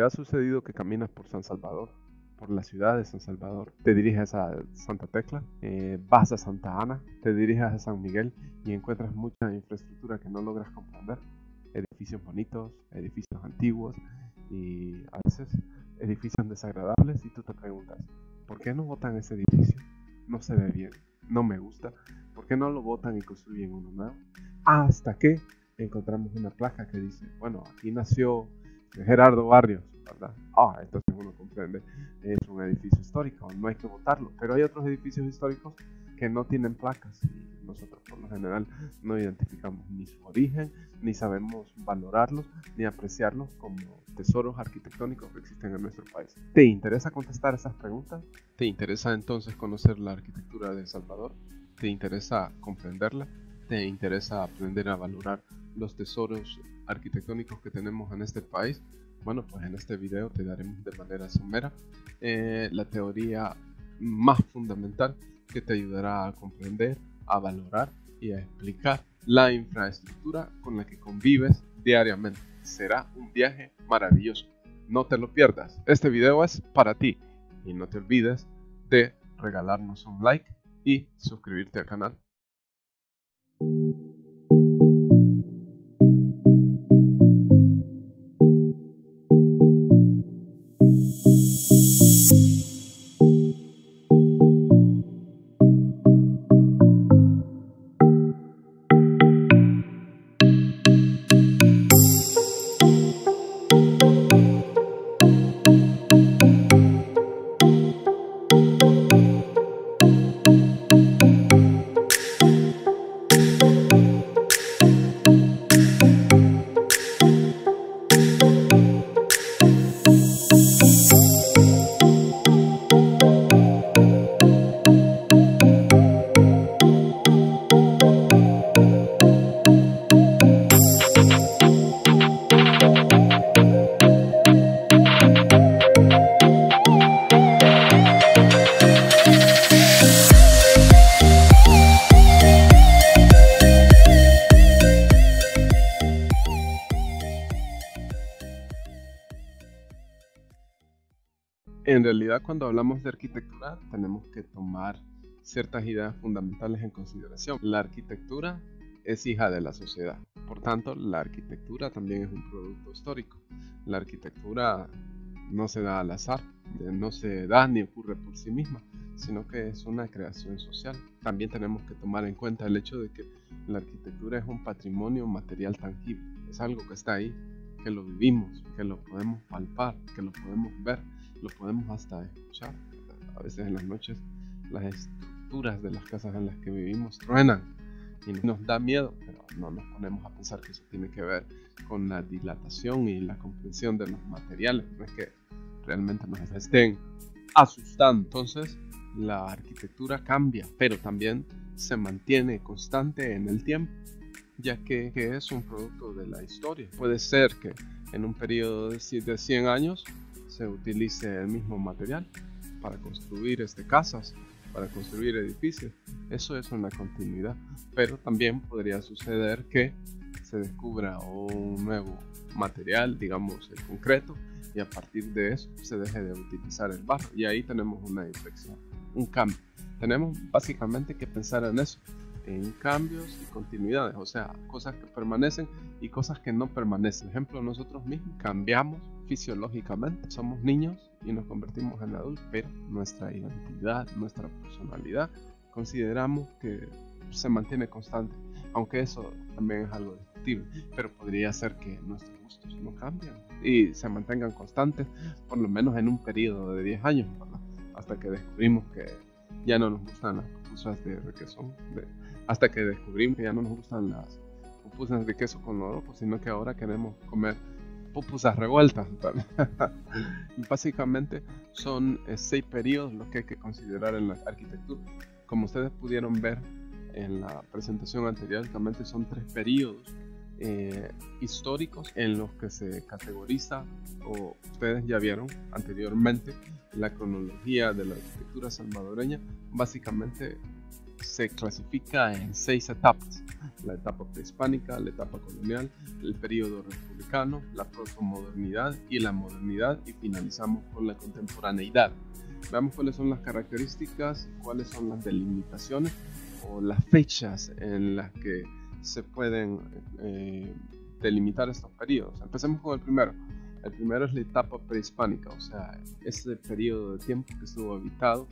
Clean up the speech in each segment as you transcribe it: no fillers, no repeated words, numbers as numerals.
ha sucedido que caminas por San Salvador, por la ciudad de San Salvador, te diriges a Santa Tecla, vas a Santa Ana, te diriges a San Miguel y encuentras mucha infraestructura que no logras comprender? Edificios bonitos, edificios antiguos y a veces edificios desagradables, y tú te preguntas, ¿por qué no botan ese edificio? No se ve bien, no me gusta. ¿Por qué no lo botan y construyen uno nuevo? Hasta que encontramos una placa que dice, bueno, aquí nació Gerardo Barrios, ¿verdad? Entonces uno comprende, es un edificio histórico, no hay que botarlo. Pero hay otros edificios históricos que no tienen placas y nosotros por lo general no identificamos ni su origen, ni sabemos valorarlos, ni apreciarlos como tesoros arquitectónicos que existen en nuestro país. ¿Te interesa contestar esas preguntas? ¿Te interesa entonces conocer la arquitectura de El Salvador? ¿Te interesa comprenderla? ¿Te interesa aprender a valorar los tesoros arquitectónicos que tenemos en este país? Bueno, pues en este video te daremos de manera somera la teoría más fundamental que te ayudará a comprender, a valorar y a explicar la infraestructura con la que convives diariamente. Será un viaje maravilloso. No te lo pierdas. Este video es para ti. Y no te olvides de regalarnos un like y suscribirte al canal. En realidad, cuando hablamos de arquitectura, tenemos que tomar ciertas ideas fundamentales en consideración. La arquitectura es hija de la sociedad. Por tanto, la arquitectura también es un producto histórico. La arquitectura no se da al azar, no se da ni ocurre por sí misma, sino que es una creación social. También tenemos que tomar en cuenta el hecho de que la arquitectura es un patrimonio material tangible. Es algo que está ahí, que lo vivimos, que lo podemos palpar, que lo podemos ver, lo podemos hasta escuchar. A veces en las noches las estructuras de las casas en las que vivimos truenan y nos da miedo, pero no nos ponemos a pensar que eso tiene que ver con la dilatación y la comprensión de los materiales. No es que realmente nos estén asustando. Entonces la arquitectura cambia, pero también se mantiene constante en el tiempo, ya que es un producto de la historia. Puede ser que en un periodo de 100 años se utilice el mismo material para construir casas, para construir edificios. Eso es una continuidad, pero también podría suceder que se descubra un nuevo material, digamos el concreto, y a partir de eso se deje de utilizar el barro, y ahí tenemos una inflexión, un cambio. Tenemos básicamente que pensar en eso, en cambios y continuidades, o sea, cosas que permanecen y cosas que no permanecen. Por ejemplo, nosotros mismos cambiamos fisiológicamente, somos niños y nos convertimos en adultos, pero nuestra identidad, nuestra personalidad, consideramos que se mantiene constante, aunque eso también es algo discutible, pero podría ser que nuestros gustos no cambian y se mantengan constantes, por lo menos en un periodo de 10 años, ¿verdad? Hasta que descubrimos que ya no nos gustan las pupusas de requesón, hasta que descubrimos que ya no nos gustan las pupusas de queso con loroco, sino que ahora queremos comer pupusas revueltas. Básicamente son 6 periodos los que hay que considerar en la arquitectura. Como ustedes pudieron ver en la presentación anterior, realmente son 3 periodos históricos en los que se categoriza, o ustedes ya vieron anteriormente, la cronología de la arquitectura salvadoreña. Básicamente se clasifica en 6 etapas: la etapa prehispánica, la etapa colonial, el periodo republicano, la protomodernidad y la modernidad, y finalizamos con la contemporaneidad. Veamos cuáles son las características, cuáles son las delimitaciones o las fechas en las que se pueden delimitar estos periodos. Empecemos con el primero. El primero es la etapa prehispánica, o sea, ese periodo de tiempo que estuvo habitado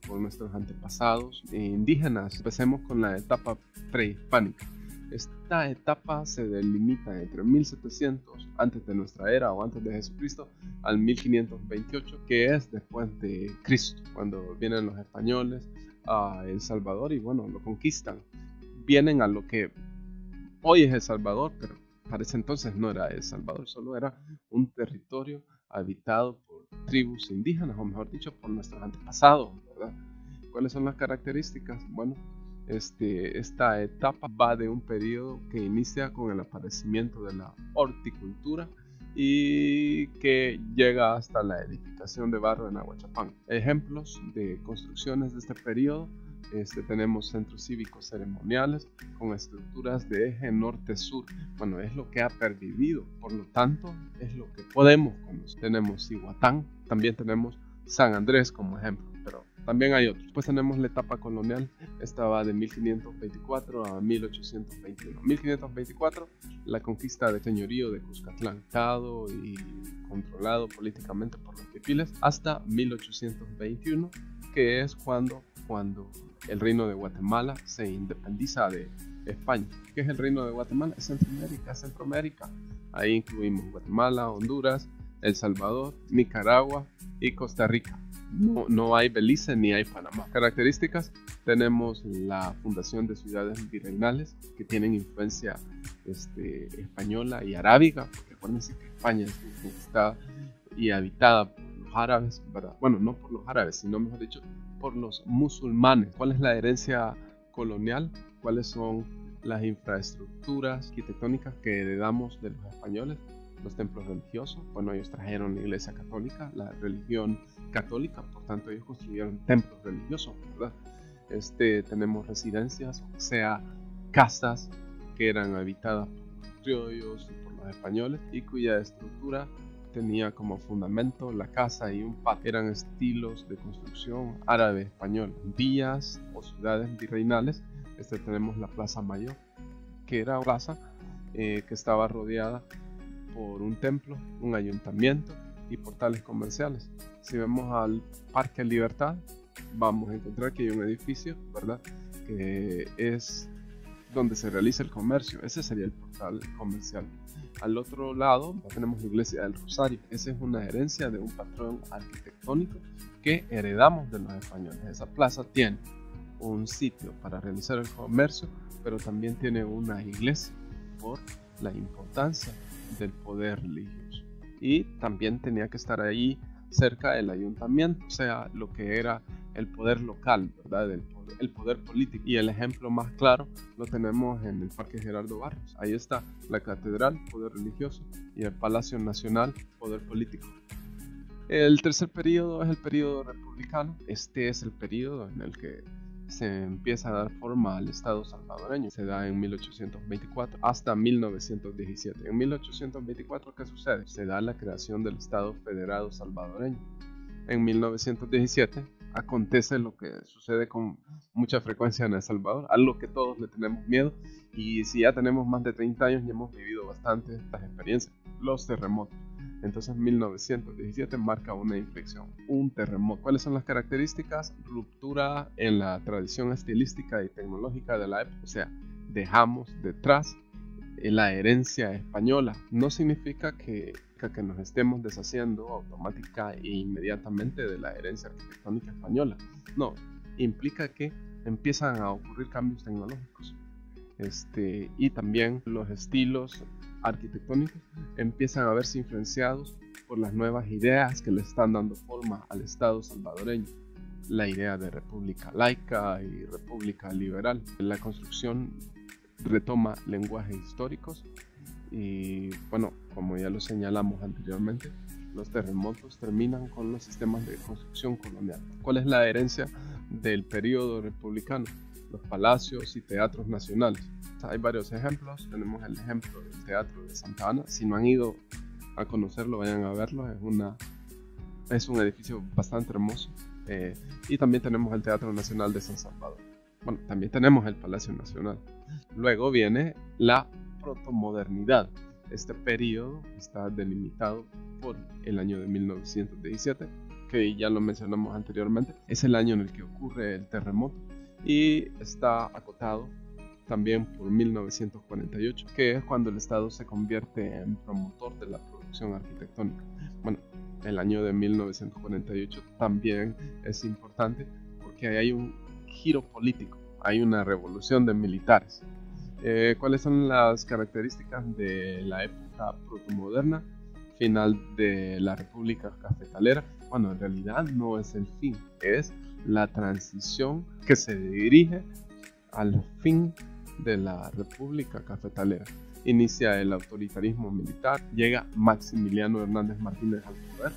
por nuestros antepasados indígenas. Empecemos con la etapa prehispánica. Esta etapa se delimita entre 1700 antes de nuestra era o antes de Jesucristo al 1528, que es después de Cristo, cuando vienen los españoles a El Salvador y bueno, lo conquistan. Vienen a lo que hoy es El Salvador, pero para ese entonces no era El Salvador, solo era un territorio habitado por tribus indígenas, o mejor dicho, por nuestros antepasados, ¿verdad? ¿Cuáles son las características? Bueno, esta etapa va de un periodo que inicia con el aparecimiento de la horticultura y que llega hasta la edificación de barro en Aguachapán. Ejemplos de construcciones de este periodo: tenemos centros cívicos ceremoniales con estructuras de eje norte-sur. Bueno, es lo que ha pervivido, por lo tanto es lo que podemos conocer. Tenemos Cihuatán, también tenemos San Andrés como ejemplo, pero también hay otros. Después tenemos la etapa colonial. Esta va de 1524 a 1821. 1524, la conquista del señorío de Cuscatlán, dado y controlado políticamente por los pipiles, hasta 1821, que es cuando el reino de Guatemala se independiza de España. ¿Qué es el reino de Guatemala? Es Centroamérica. Ahí incluimos Guatemala, Honduras, El Salvador, Nicaragua y Costa Rica. No hay Belice ni hay Panamá. Características: tenemos la fundación de ciudades virreinales que tienen influencia española y arábiga, porque acuérdense que España es conquistada y habitada por los árabes, ¿verdad? Bueno, no por los árabes, sino mejor dicho por los musulmanes. ¿Cuál es la herencia colonial? ¿Cuáles son las infraestructuras arquitectónicas que heredamos de los españoles? Los templos religiosos, bueno, ellos trajeron la iglesia católica, la religión católica, por tanto ellos construyeron templos religiosos, ¿verdad? Tenemos residencias, o sea, casas que eran habitadas por los criollos y por los españoles y cuya estructura tenía como fundamento la casa y un patio. Eran estilos de construcción árabe-español. Villas o ciudades virreinales. Tenemos la Plaza Mayor, que era una plaza que estaba rodeada por un templo, un ayuntamiento y portales comerciales. Si vemos al Parque Libertad, vamos a encontrar que hay un edificio, ¿verdad?, que es donde se realiza el comercio. Ese sería el portal comercial. Al otro lado tenemos la iglesia del Rosario. Esa es una herencia de un patrón arquitectónico que heredamos de los españoles. Esa plaza tiene un sitio para realizar el comercio, pero también tiene una iglesia por la importancia del poder religioso. Y también tenía que estar ahí cerca del ayuntamiento, o sea, lo que era el poder local, ¿verdad?, el poder político. Y el ejemplo más claro lo tenemos en el Parque Gerardo Barrios. Ahí está la catedral, poder religioso, y el Palacio Nacional, poder político. El tercer periodo es el periodo republicano. Este es el periodo en el que se empieza a dar forma al Estado salvadoreño. Se da en 1824 hasta 1917. En 1824, ¿qué sucede? Se da la creación del Estado Federado Salvadoreño. En 1917 acontece lo que sucede con mucha frecuencia en El Salvador, algo que todos le tenemos miedo, y si ya tenemos más de 30 años y hemos vivido bastante estas experiencias: los terremotos. Entonces 1917 marca una inflexión, un terremoto. ¿Cuáles son las características? Ruptura en la tradición estilística y tecnológica de la época, o sea, dejamos detrás la herencia española. No significa que nos estemos deshaciendo automática e inmediatamente de la herencia arquitectónica española. No, implica que empiezan a ocurrir cambios tecnológicos. Y también los estilos arquitectónicos empiezan a verse influenciados por las nuevas ideas que le están dando forma al Estado salvadoreño. La idea de república laica y república liberal. La construcción retoma lenguajes históricos y, bueno, como ya lo señalamos anteriormente, los terremotos terminan con los sistemas de construcción colonial. ¿Cuál es la herencia del periodo republicano, los palacios y teatros nacionales. Hay varios ejemplos. Tenemos el ejemplo del Teatro de Santa Ana. Si no han ido a conocerlo, vayan a verlo. Es un edificio bastante hermoso. Y también tenemos el Teatro Nacional de San Salvador. Bueno, también tenemos el Palacio Nacional. Luego viene la protomodernidad. Este periodo está delimitado por el año de 1917, que ya lo mencionamos anteriormente. Es el año en el que ocurre el terremoto y está acotado también por 1948, que es cuando el Estado se convierte en promotor de la producción arquitectónica. Bueno, el año de 1948 también es importante porque ahí hay un giro político, hay una revolución de militares. ¿Cuáles son las características de la época protomoderna? Final de la República Cafetalera. Bueno, en realidad no es el fin, es la transición que se dirige al fin de la República Cafetalera. Inicia el autoritarismo militar, llega Maximiliano Hernández Martínez al poder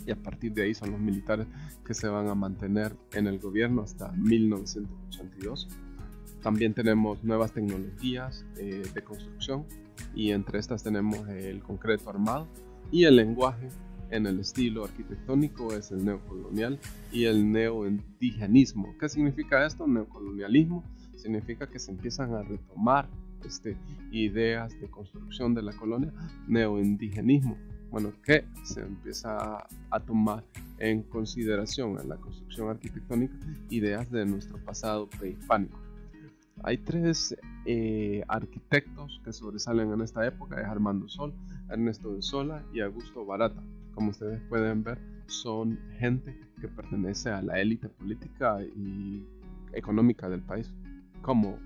y a partir de ahí son los militares que se van a mantener en el gobierno hasta 1982. También tenemos nuevas tecnologías de construcción y entre estas tenemos el concreto armado y el lenguaje en el estilo arquitectónico es el neocolonial y el neoindigenismo. ¿Qué significa esto? Neocolonialismo significa que se empiezan a retomar ideas de construcción de la colonia. Neoindigenismo, bueno, que se empieza a tomar en consideración en la construcción arquitectónica ideas de nuestro pasado prehispánico. Hay tres arquitectos que sobresalen en esta época: es Armando Sol, Ernesto de Sola y Augusto Barata. Como ustedes pueden ver, son gente que pertenece a la élite política y económica del país, como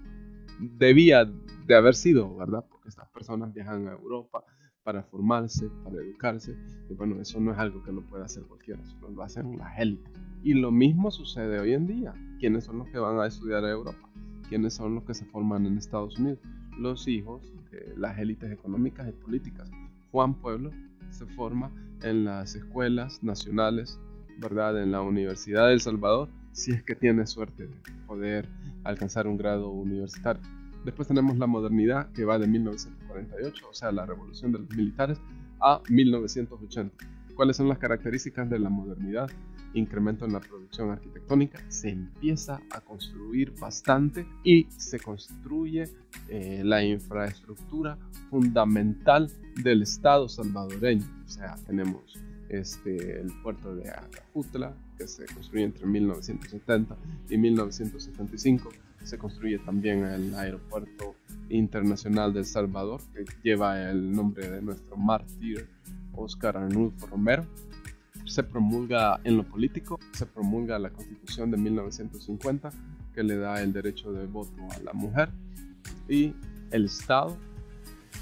debía de haber sido, ¿verdad? Porque estas personas viajan a Europa para formarse, para educarse, y bueno, eso no es algo que lo pueda hacer cualquiera, eso lo hacen las élites. Y lo mismo sucede hoy en día. ¿Quiénes son los que van a estudiar a Europa? ¿Quiénes son los que se forman en Estados Unidos? Los hijos de las élites económicas y políticas. Juan Pueblo se forma en las escuelas nacionales, ¿verdad? En la Universidad de El Salvador, si es que tiene suerte de poder alcanzar un grado universitario. Después tenemos la modernidad, que va de 1948, o sea, la revolución de los militares, a 1980. ¿Cuáles son las características de la modernidad? Incremento en la producción arquitectónica, se empieza a construir bastante y se construye la infraestructura fundamental del Estado salvadoreño. O sea, tenemos el puerto de Acajutla, que se construye entre 1970 y 1975. Se construye también el Aeropuerto Internacional de El Salvador, que lleva el nombre de nuestro mártir Óscar Arnulfo Romero. Se promulga en lo político, se promulga la Constitución de 1950, que le da el derecho de voto a la mujer, y el Estado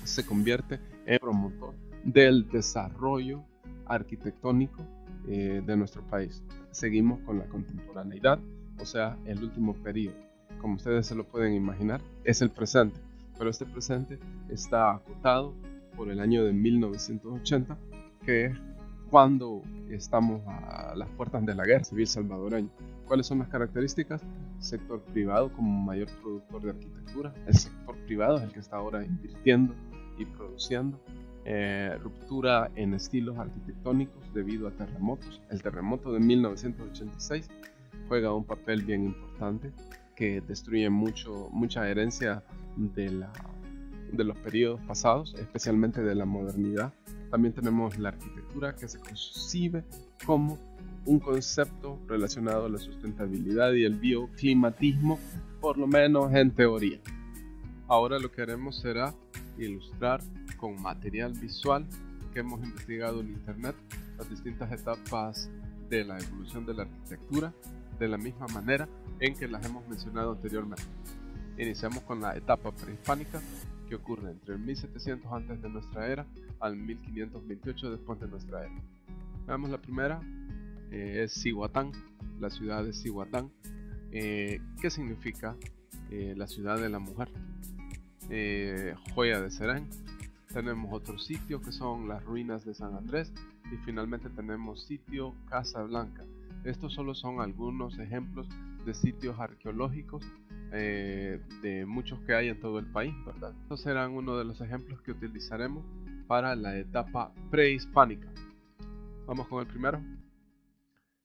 se convierte en promotor del desarrollo arquitectónico de nuestro país. Seguimos con la contemporaneidad, o sea, el último periodo. Como ustedes se lo pueden imaginar, es el presente, pero este presente está acotado por el año de 1980, que es cuando estamos a las puertas de la guerra civil salvadoreña. ¿Cuáles son las características? Sector privado como mayor productor de arquitectura. El sector privado es el que está ahora invirtiendo y produciendo. Ruptura en estilos arquitectónicos debido a terremotos. El terremoto de 1986 juega un papel bien importante, que destruye mucha herencia de los periodos pasados, especialmente de la modernidad. También tenemos la arquitectura, que se concibe como un concepto relacionado a la sustentabilidad y el bioclimatismo, por lo menos en teoría. Ahora lo que haremos será ilustrar con material visual que hemos investigado en internet las distintas etapas de la evolución de la arquitectura, de la misma manera en que las hemos mencionado anteriormente. Iniciamos con la etapa prehispánica, que ocurre entre el 1700 antes de nuestra era al 1528 después de nuestra era. Veamos la primera, es Cihuatán, la ciudad de Cihuatán. ¿Qué significa la ciudad de la mujer? Joya de Serén. Tenemos otros sitios que son las ruinas de San Andrés y finalmente tenemos sitio Casa Blanca. Estos solo son algunos ejemplos de sitios arqueológicos de muchos que hay en todo el país, ¿verdad? Estos serán uno de los ejemplos que utilizaremos para la etapa prehispánica. Vamos con el primero.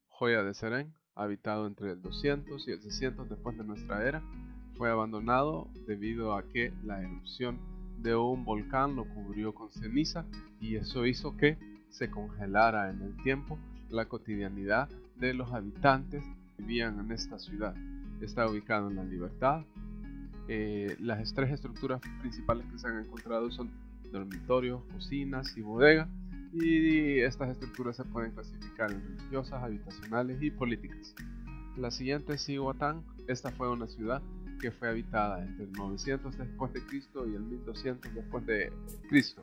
Joya de Serén, habitado entre el 200 y el 600 después de nuestra era. Fue abandonado debido a que la erupción de un volcán lo cubrió con ceniza y eso hizo que se congelara en el tiempo la cotidianidad de los habitantes que vivían en esta ciudad. Está ubicado en La Libertad. Las tres estructuras principales que se han encontrado son dormitorios, cocinas y bodegas, y estas estructuras se pueden clasificar en religiosas, habitacionales y políticas. La siguiente es Cihuatán. Esta fue una ciudad que fue habitada entre el 900 después de Cristo y el 1200 después de Cristo.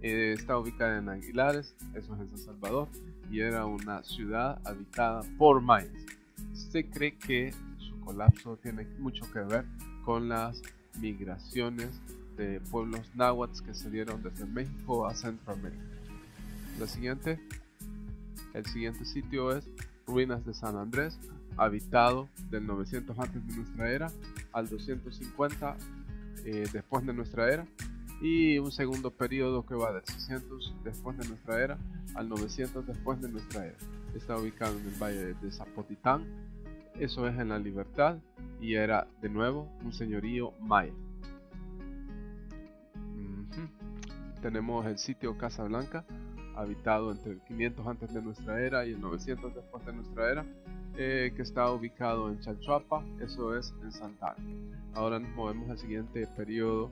Está ubicada en Aguilares, eso es en San Salvador, y era una ciudad habitada por mayas. Se cree que su colapso tiene mucho que ver con las migraciones de pueblos náhuatl que se dieron desde México a Centroamérica. El siguiente sitio es Ruinas de San Andrés, habitado del 900 antes de nuestra era al 250 después de nuestra era, y un segundo periodo que va del 600 después de nuestra era al 900 después de nuestra era. Está ubicado en el valle de Zapotitán, eso es en La Libertad, y era de nuevo un señorío maya. Tenemos el sitio Casa Blanca, habitado entre el 500 antes de nuestra era y el 900 después de nuestra era, que está ubicado en Chalchuapa, eso es en Santa Ana. Ahora nos movemos al siguiente periodo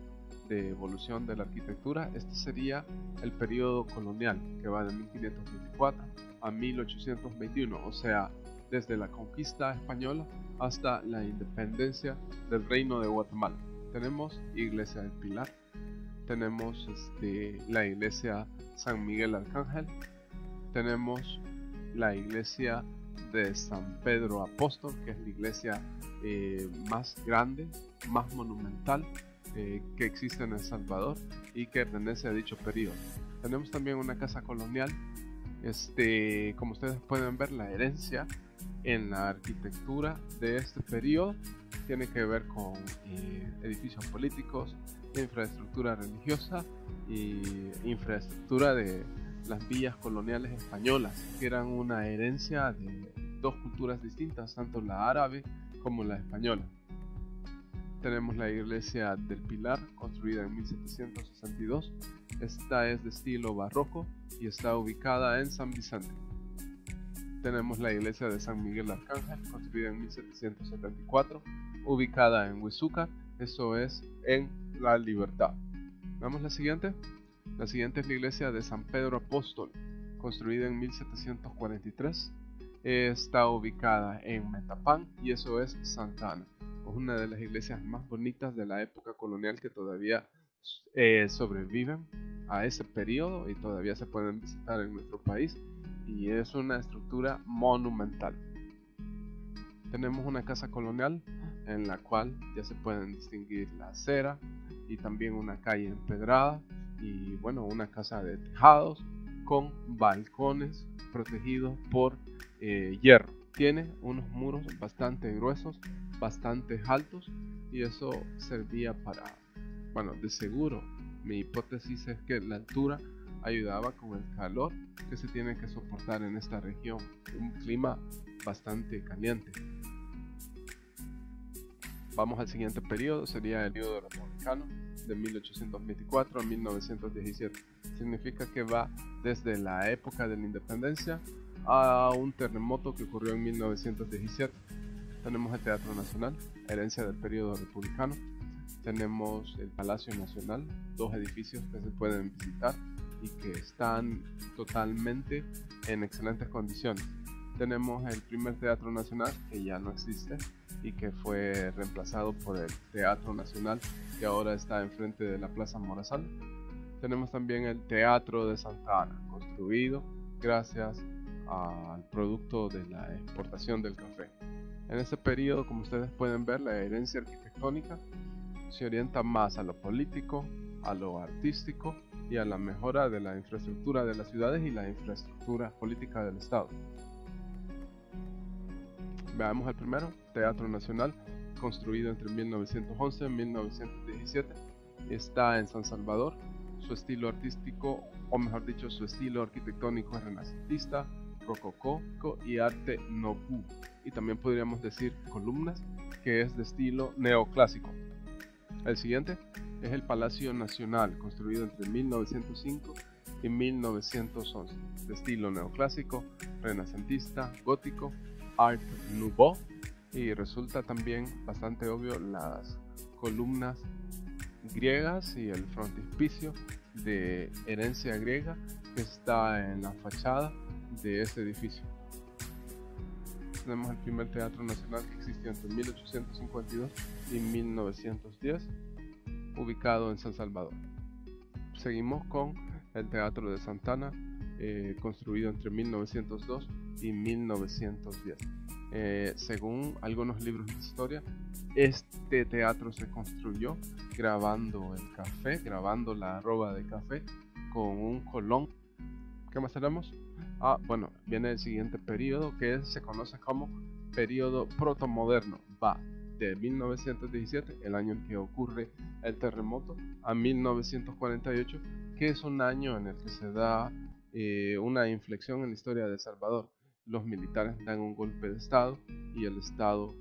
de evolución de la arquitectura. Este sería el periodo colonial, que va de 1524 a 1821, o sea, desde la conquista española hasta la independencia del Reino de Guatemala. Tenemos Iglesia del Pilar, tenemos la Iglesia San Miguel Arcángel, tenemos la Iglesia de San Pedro Apóstol, que es la iglesia más grande, más monumental que existe en El Salvador y que pertenece a dicho periodo. Tenemos también una casa colonial. Como ustedes pueden ver, la herencia en la arquitectura de este periodo tiene que ver con edificios políticos, infraestructura religiosa y infraestructura de las villas coloniales españolas, que eran una herencia de dos culturas distintas, tanto la árabe como la española. Tenemos la Iglesia del Pilar, construida en 1762. Esta es de estilo barroco y está ubicada en San Vicente. Tenemos la Iglesia de San Miguel Arcángel, construida en 1774, ubicada en Huizúcar, eso es en La Libertad. Vamos a la siguiente. La siguiente es la Iglesia de San Pedro Apóstol, construida en 1743. Está ubicada en Metapán y eso es Santa Ana. Es una de las iglesias más bonitas de la época colonial que todavía sobreviven a ese periodo y todavía se pueden visitar en nuestro país, y es una estructura monumental. Tenemos una casa colonial en la cual ya se pueden distinguir la acera y también una calle empedrada y bueno, una casa de tejados con balcones protegidos por hierro. Tiene unos muros bastante gruesos, bastante altos, y eso servía para, bueno, de seguro mi hipótesis es que la altura ayudaba con el calor que se tiene que soportar en esta región, un clima bastante caliente. Vamos al siguiente periodo, sería el periodo republicano de 1824 a 1917. Significa que va desde la época de la independencia a un terremoto que ocurrió en 1917. Tenemos el Teatro Nacional, herencia del periodo republicano. Tenemos el Palacio Nacional, dos edificios que se pueden visitar y que están totalmente en excelentes condiciones. Tenemos el primer Teatro Nacional, que ya no existe y que fue reemplazado por el Teatro Nacional, que ahora está enfrente de la Plaza Morazán. Tenemos también el Teatro de Santa Ana, construido gracias al producto de la exportación del café. En este periodo, como ustedes pueden ver, la herencia arquitectónica se orienta más a lo político, a lo artístico y a la mejora de la infraestructura de las ciudades y la infraestructura política del Estado. Veamos el primero, Teatro Nacional, construido entre 1911 y 1917. Está en San Salvador. Su estilo artístico, o mejor dicho, su estilo arquitectónico es renacentista, rococó y arte nouveau. Y también podríamos decir columnas, que es de estilo neoclásico. El siguiente es el Palacio Nacional, construido entre 1905 y 1911, de estilo neoclásico, renacentista, gótico, art nouveau, y resulta también bastante obvio las columnas griegas y el frontispicio de herencia griega que está en la fachada de este edificio. Tenemos el primer Teatro Nacional que existió entre 1852 y 1910, ubicado en San Salvador. Seguimos con el Teatro de Santana, construido entre 1902 y 1910. Según algunos libros de historia, este teatro se construyó grabando el café, grabando la arroba de café con un colón. ¿Qué más tenemos? Bueno, viene el siguiente periodo que se conoce como periodo protomoderno. Va de 1917, el año en que ocurre el terremoto, a 1948, que es un año en el que se da una inflexión en la historia de El Salvador. Los militares dan un golpe de estado y el estado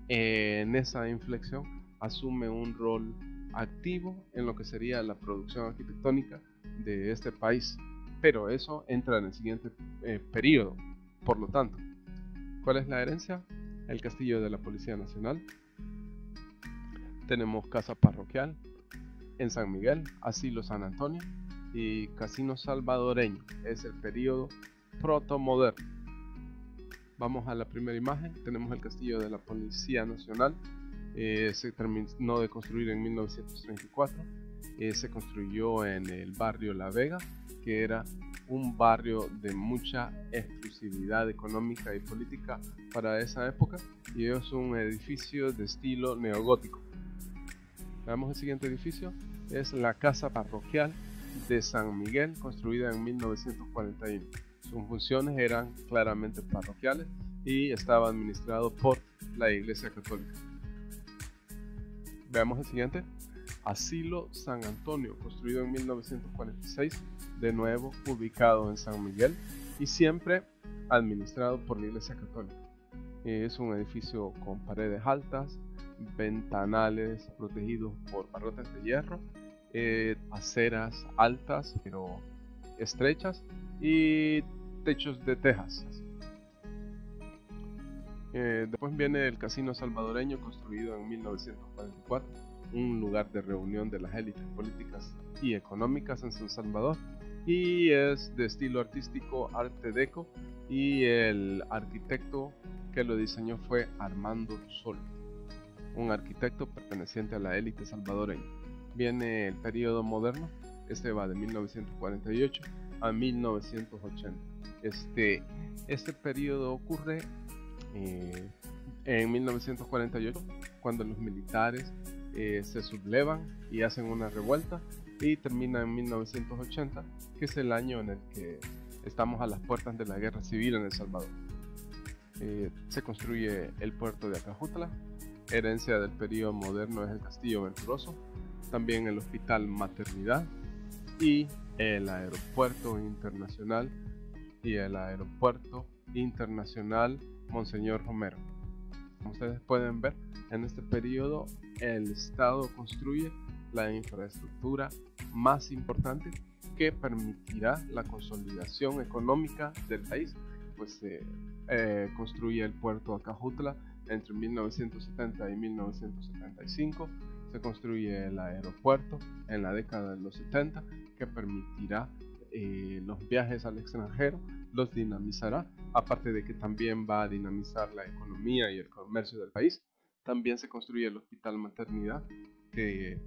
en esa inflexión asume un rol activo en lo que sería la producción arquitectónica de este país, pero eso entra en el siguiente periodo. Por lo tanto, ¿cuál es la herencia? El castillo de la Policía Nacional, tenemos casa parroquial en San Miguel, asilo San Antonio y casino salvadoreño. Es el periodo protomoderno. Vamos a la primera imagen. Tenemos el castillo de la Policía Nacional. Se terminó de construir en 1934. Se construyó en el barrio La Vega, que era un barrio de mucha exclusividad económica y política para esa época, y es un edificio de estilo neogótico. Veamos el siguiente edificio. Es la casa parroquial de San Miguel, construida en 1941. Sus funciones eran claramente parroquiales y estaba administrado por la Iglesia Católica. Veamos el siguiente. Asilo San Antonio, construido en 1946, de nuevo ubicado en San Miguel y siempre administrado por la Iglesia Católica. Es un edificio con paredes altas, ventanales protegidos por barrotes de hierro, aceras altas pero estrechas y techos de tejas. Después viene el Casino Salvadoreño, construido en 1944, un lugar de reunión de las élites políticas y económicas en San Salvador, y es de estilo artístico Arte Deco, y el arquitecto que lo diseñó fue Armando Sol, un arquitecto perteneciente a la élite salvadoreña. Viene el periodo moderno, este va de 1948 a 1980. Este periodo ocurre en 1948, cuando los militares se sublevan y hacen una revuelta, y termina en 1980, que es el año en el que estamos a las puertas de la guerra civil en El Salvador. Se construye el puerto de Acajutla. Herencia del periodo moderno es el Castillo Venturoso, también el Hospital Maternidad y el Aeropuerto Internacional Monseñor Romero. Como ustedes pueden ver, en este periodo el Estado construye la infraestructura más importante que permitirá la consolidación económica del país, pues se construye el puerto Acajutla entre 1970 y 1975, se construye el aeropuerto en la década de los 70, que permitirá los viajes al extranjero, los dinamizará, aparte de que también va a dinamizar la economía y el comercio del país. También se construye el Hospital Maternidad, que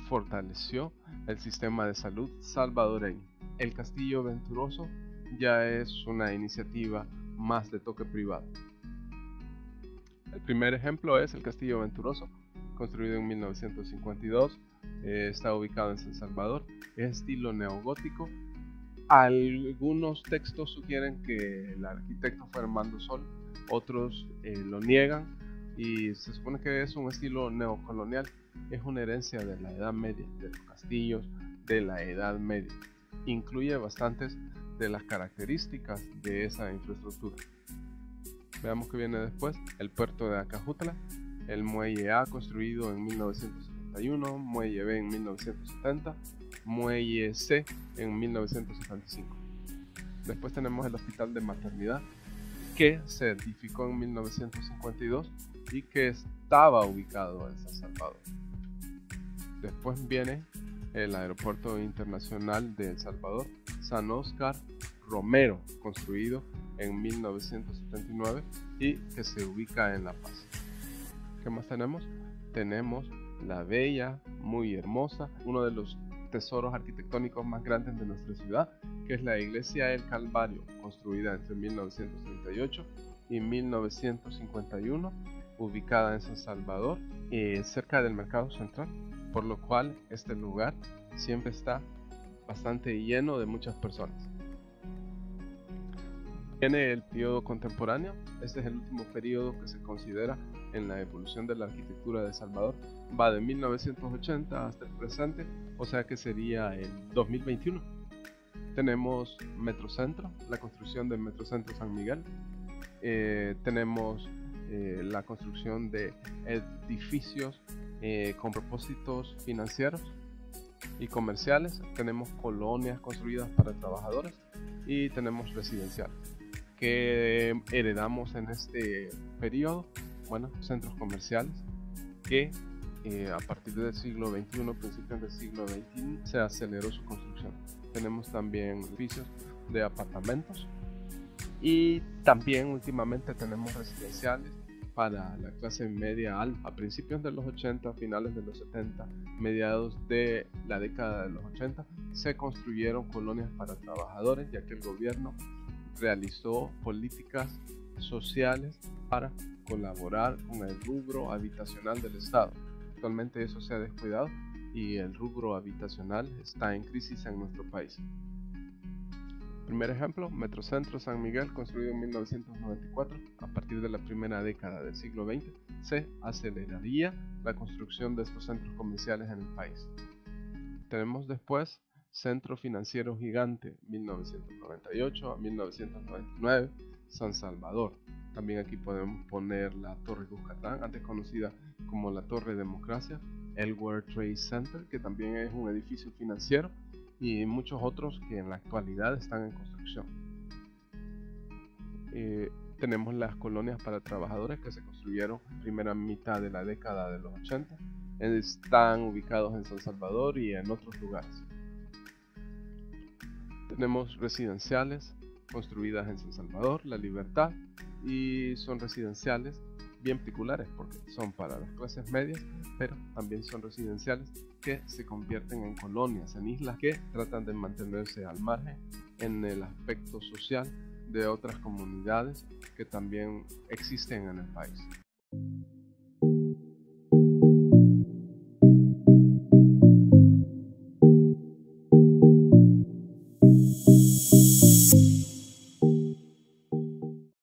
fortaleció el sistema de salud salvadoreño. El Castillo Venturoso ya es una iniciativa más de toque privado. El primer ejemplo es el Castillo Venturoso, construido en 1952, está ubicado en San Salvador, es estilo neogótico. Algunos textos sugieren que el arquitecto fue Armando Sol, otros lo niegan y se supone que es un estilo neocolonial. Es una herencia de la Edad Media, de los castillos de la Edad Media. Incluye bastantes de las características de esa infraestructura. Veamos que viene después: el puerto de Acajutla, el muelle A construido en 1971, muelle B en 1970, muelle C en 1975. Después tenemos el hospital de maternidad, que se edificó en 1952 y que estaba ubicado en San Salvador. Después viene el aeropuerto internacional de El Salvador, San Óscar Romero, construido en 1979 y que se ubica en La Paz. ¿Qué más tenemos? Tenemos la bella, muy hermosa, uno de los tesoros arquitectónicos más grandes de nuestra ciudad, que es la iglesia del Calvario, construida entre 1938 y 1951, ubicada en San Salvador, cerca del mercado central, por lo cual este lugar siempre está bastante lleno de muchas personas. Viene el periodo contemporáneo. Este es el último periodo que se considera en la evolución de la arquitectura de Salvador. Va de 1980 hasta el presente, o sea que sería el 2021. Tenemos Metrocentro, la construcción del Metrocentro San Miguel. Tenemos la construcción de edificios con propósitos financieros y comerciales. Tenemos colonias construidas para trabajadores y tenemos residenciales que heredamos en este periodo. Bueno, centros comerciales que a partir del siglo XXI, principios del siglo XXI, se aceleró su construcción. Tenemos también edificios de apartamentos y también últimamente tenemos residenciales para la clase media alta. A principios de los 80, finales de los 70, mediados de la década de los 80, se construyeron colonias para trabajadores, ya que el gobierno realizó políticas sociales para colaborar con el rubro habitacional del Estado. Actualmente eso se ha descuidado y el rubro habitacional está en crisis en nuestro país. Primer ejemplo, Metrocentro San Miguel, construido en 1994. A partir de la primera década del siglo XX se aceleraría la construcción de estos centros comerciales en el país. Tenemos después Centro Financiero Gigante, 1998 a 1999, San Salvador. También aquí podemos poner la Torre Cuscatlán, antes conocida como la Torre Democracia, el World Trade Center, que también es un edificio financiero, y muchos otros que en la actualidad están en construcción. Tenemos las colonias para trabajadores que se construyeron en la primera mitad de la década de los 80. Están ubicados en San Salvador y en otros lugares. Tenemos residenciales construidas en San Salvador, La Libertad, y son residenciales bien particulares porque son para las clases medias, pero también son residenciales que se convierten en colonias, en islas que tratan de mantenerse al margen en el aspecto social de otras comunidades que también existen en el país.